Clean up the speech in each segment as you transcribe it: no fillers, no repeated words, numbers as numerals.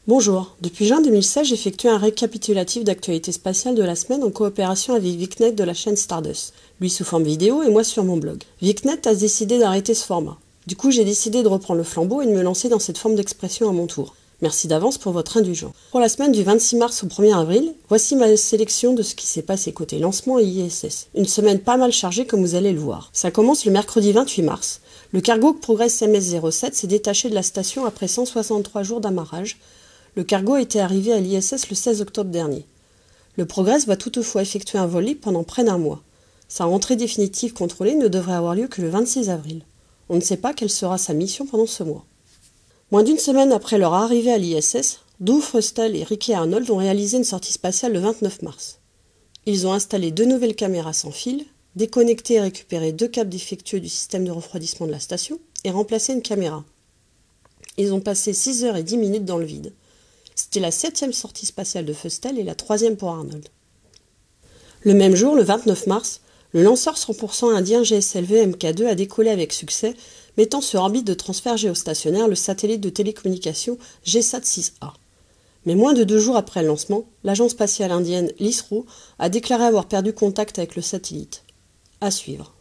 Bonjour, depuis juin 2016, j'effectue un récapitulatif d'actualité spatiale de la semaine en coopération avec Vicnet de la chaîne Stardust, lui sous forme vidéo et moi sur mon blog. Vicnet a décidé d'arrêter ce format. Du coup, j'ai décidé de reprendre le flambeau et de me lancer dans cette forme d'expression à mon tour. Merci d'avance pour votre indulgence. Pour la semaine du 26 mars au 1er avril, voici ma sélection de ce qui s'est passé côté lancement et ISS. Une semaine pas mal chargée comme vous allez le voir. Ça commence le mercredi 28 mars. Le cargo Progress MS-07 s'est détaché de la station après 163 jours d'amarrage. Le cargo était arrivé à l'ISS le 16 octobre dernier. Le Progress va toutefois effectuer un vol libre pendant près d'un mois. Sa rentrée définitive contrôlée ne devrait avoir lieu que le 26 avril. On ne sait pas quelle sera sa mission pendant ce mois. Moins d'une semaine après leur arrivée à l'ISS, Doug Frustel et Ricky Arnold ont réalisé une sortie spatiale le 29 mars. Ils ont installé 2 nouvelles caméras sans fil, déconnecté et récupéré 2 câbles défectueux du système de refroidissement de la station et remplacé une caméra. Ils ont passé 6 heures et 10 minutes dans le vide. C'était la 7e sortie spatiale de Frustel et la 3e pour Arnold. Le même jour, le 29 mars, le lanceur 100% indien GSLV Mk2 a décollé avec succès, mettant sur orbite de transfert géostationnaire le satellite de télécommunication GSAT-6A. Mais moins de 2 jours après le lancement, l'agence spatiale indienne l'ISRO a déclaré avoir perdu contact avec le satellite. À suivre.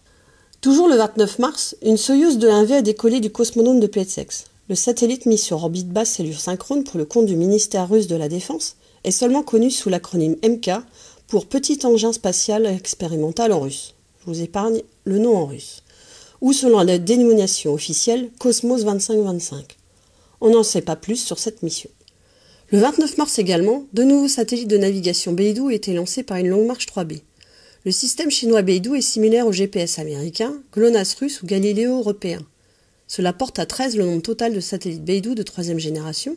Toujours le 29 mars, une Soyouz 2-1V a décollé du cosmonome de Plesetsk. Le satellite mis sur orbite basse cellule synchrone pour le compte du ministère russe de la Défense est seulement connu sous l'acronyme MK pour Petit Engin Spatial Expérimental en russe. Je vous épargne le nom en russe. Ou selon la dénomination officielle Cosmos 2525. On n'en sait pas plus sur cette mission. Le 29 mars également, 2 nouveaux satellites de navigation Beidou ont été lancés par une longue marche 3B. Le système chinois Beidou est similaire au GPS américain, GLONASS russe ou Galileo européen. Cela porte à 13 le nombre total de satellites Beidou de 3e génération,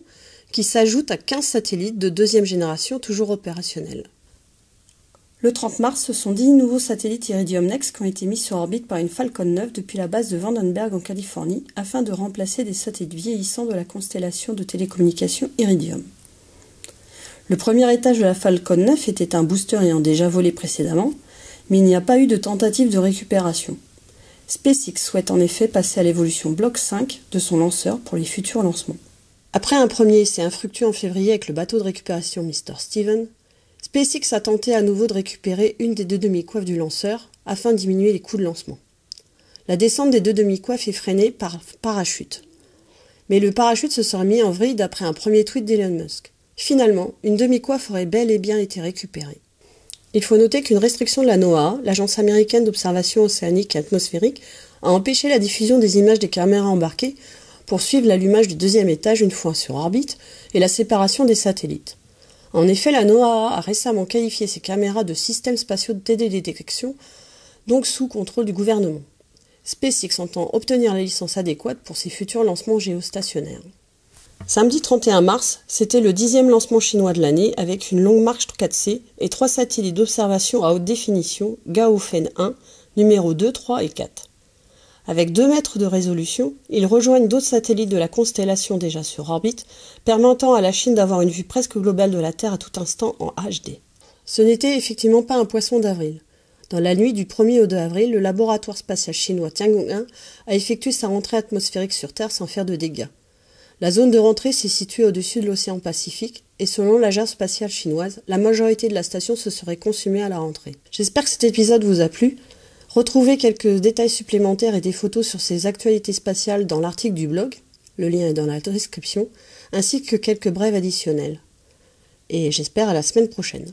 qui s'ajoute à 15 satellites de 2e génération toujours opérationnels. Le 30 mars, ce sont 10 nouveaux satellites Iridium Next qui ont été mis sur orbite par une Falcon 9 depuis la base de Vandenberg en Californie, afin de remplacer des satellites vieillissants de la constellation de télécommunications Iridium. Le premier étage de la Falcon 9 était un booster ayant déjà volé précédemment, mais il n'y a pas eu de tentative de récupération. SpaceX souhaite en effet passer à l'évolution Block 5 de son lanceur pour les futurs lancements. Après un premier essai infructueux en février avec le bateau de récupération Mr. Steven, SpaceX a tenté à nouveau de récupérer une des 2 demi-coiffes du lanceur afin de diminuer les coûts de lancement. La descente des 2 demi-coiffes est freinée par parachute. Mais le parachute se serait mis en vrille d'après un premier tweet d'Elon Musk. Finalement, une demi-coiffe aurait bel et bien été récupérée. Il faut noter qu'une restriction de la NOAA, l'Agence américaine d'observation océanique et atmosphérique, a empêché la diffusion des images des caméras embarquées pour suivre l'allumage du 2e étage une fois sur orbite et la séparation des satellites. En effet, la NOAA a récemment qualifié ces caméras de systèmes spatiaux de télédétection, donc sous contrôle du gouvernement. SpaceX entend obtenir la licence adéquate pour ses futurs lancements géostationnaires. Samedi 31 mars, c'était le 10e lancement chinois de l'année avec une longue marche 4C et 3 satellites d'observation à haute définition, Gaofen 1, numéro 2, 3 et 4. Avec 2 mètres de résolution, ils rejoignent d'autres satellites de la constellation déjà sur orbite, permettant à la Chine d'avoir une vue presque globale de la Terre à tout instant en HD. Ce n'était effectivement pas un poisson d'avril. Dans la nuit du 1er au 2 avril, le laboratoire spatial chinois Tiangong-1 a effectué sa rentrée atmosphérique sur Terre sans faire de dégâts. La zone de rentrée s'est située au-dessus de l'océan Pacifique et selon l'agence spatiale chinoise, la majorité de la station se serait consumée à la rentrée. J'espère que cet épisode vous a plu. Retrouvez quelques détails supplémentaires et des photos sur ces actualités spatiales dans l'article du blog, le lien est dans la description, ainsi que quelques brèves additionnelles. Et j'espère à la semaine prochaine.